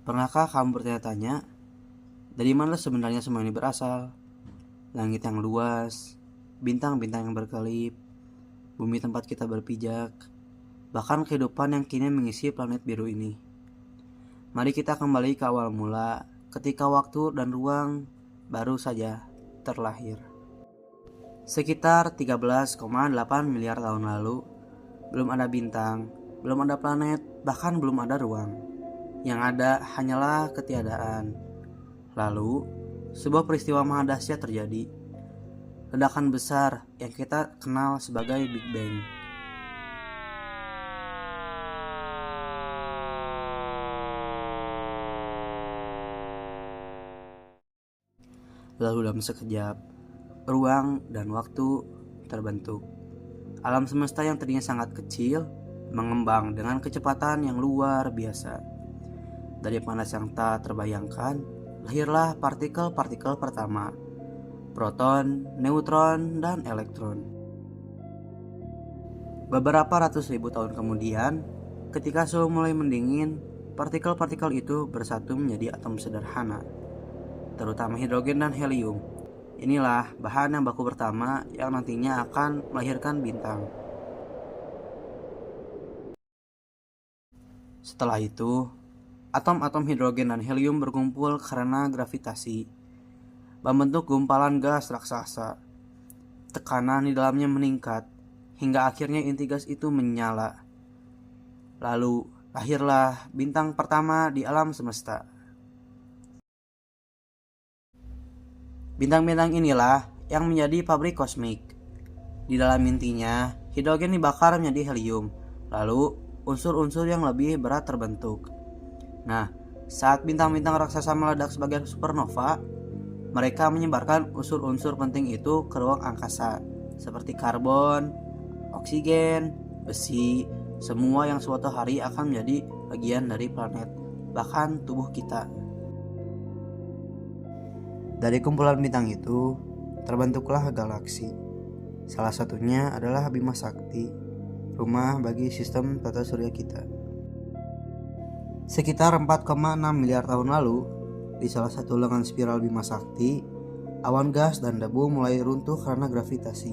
Pernahkah kamu bertanya-tanya, dari mana sebenarnya semua ini berasal? Langit yang luas, bintang-bintang yang berkelip, bumi tempat kita berpijak, bahkan kehidupan yang kini mengisi planet biru ini. Mari kita kembali ke awal mula, ketika waktu dan ruang baru saja terlahir. Sekitar 13,8 miliar tahun lalu, belum ada bintang, belum ada planet, bahkan belum ada ruang. Yang ada hanyalah ketiadaan. Lalu, sebuah peristiwa maha dahsyat terjadi. Ledakan besar yang kita kenal sebagai Big Bang. Lalu dalam sekejap, ruang dan waktu terbentuk. Alam semesta yang tadinya sangat kecil mengembang dengan kecepatan yang luar biasa. Dari panas yang tak terbayangkan, lahirlah partikel-partikel pertama, proton, neutron, dan elektron. Beberapa ratus ribu tahun kemudian, ketika suhu mulai mendingin, partikel-partikel itu bersatu menjadi atom sederhana, terutama hidrogen dan helium. Inilah bahan yang baku pertama yang nantinya akan melahirkan bintang. Setelah itu, atom-atom hidrogen dan helium berkumpul karena gravitasi, membentuk gumpalan gas raksasa. Tekanan di dalamnya meningkat, hingga akhirnya inti gas itu menyala. Lalu, lahirlah bintang pertama di alam semesta. Bintang-bintang inilah yang menjadi pabrik kosmik. Di dalam intinya, hidrogen dibakar menjadi helium, lalu unsur-unsur yang lebih berat terbentuk. Nah, saat bintang-bintang raksasa meledak sebagai supernova, mereka menyebarkan unsur-unsur penting itu ke ruang angkasa, seperti karbon, oksigen, besi, semua yang suatu hari akan menjadi bagian dari planet, bahkan tubuh kita. Dari kumpulan bintang itu, terbentuklah galaksi. Salah satunya adalah Bima Sakti, rumah bagi sistem tata surya kita. Sekitar 4,6 miliar tahun lalu, di salah satu lengan spiral Bima Sakti, awan gas dan debu mulai runtuh karena gravitasi.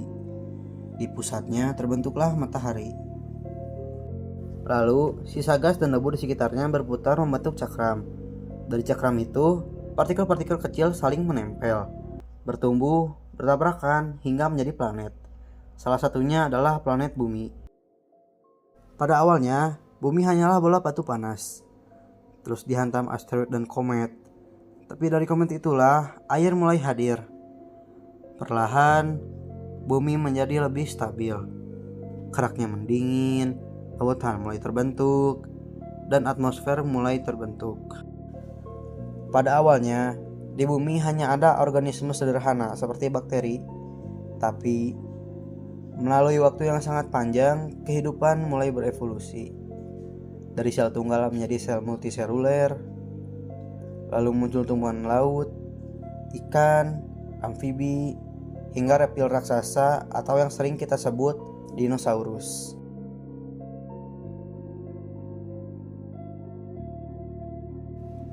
Di pusatnya terbentuklah matahari. Lalu, sisa gas dan debu di sekitarnya berputar membentuk cakram. Dari cakram itu, partikel-partikel kecil saling menempel, bertumbuh, bertabrakan, hingga menjadi planet. Salah satunya adalah planet Bumi. Pada awalnya, Bumi hanyalah bola batu panas, terus dihantam asteroid dan komet. Tapi dari komet itulah air mulai hadir. Perlahan, Bumi menjadi lebih stabil. Keraknya mendingin, lautan mulai terbentuk, dan atmosfer mulai terbentuk. Pada awalnya, di Bumi hanya ada organisme sederhana seperti bakteri. Tapi, melalui waktu yang sangat panjang, kehidupan mulai berevolusi. Dari sel tunggal menjadi sel multiseluler, lalu muncul tumbuhan laut, ikan, amfibi, hingga reptil raksasa atau yang sering kita sebut dinosaurus.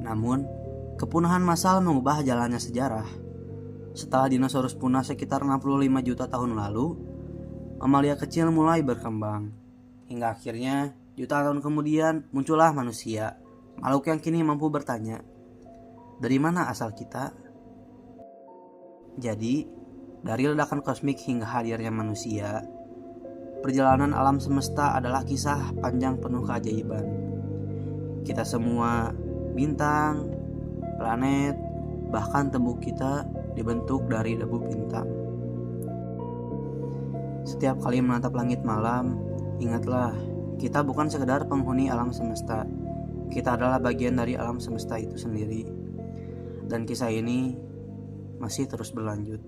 Namun, kepunahan massal mengubah jalannya sejarah. Setelah dinosaurus punah sekitar 65 juta tahun lalu, mamalia kecil mulai berkembang. Hingga akhirnya, jutaan tahun kemudian muncullah manusia, makhluk yang kini mampu bertanya, dari mana asal kita? Jadi, dari ledakan kosmik hingga hadirnya manusia, perjalanan alam semesta adalah kisah panjang penuh keajaiban. Kita semua, bintang, planet, bahkan tubuh kita dibentuk dari debu bintang. Setiap kali menatap langit malam, ingatlah, kita bukan sekedar penghuni alam semesta. Kita adalah bagian dari alam semesta itu sendiri. Dan kisah ini masih terus berlanjut.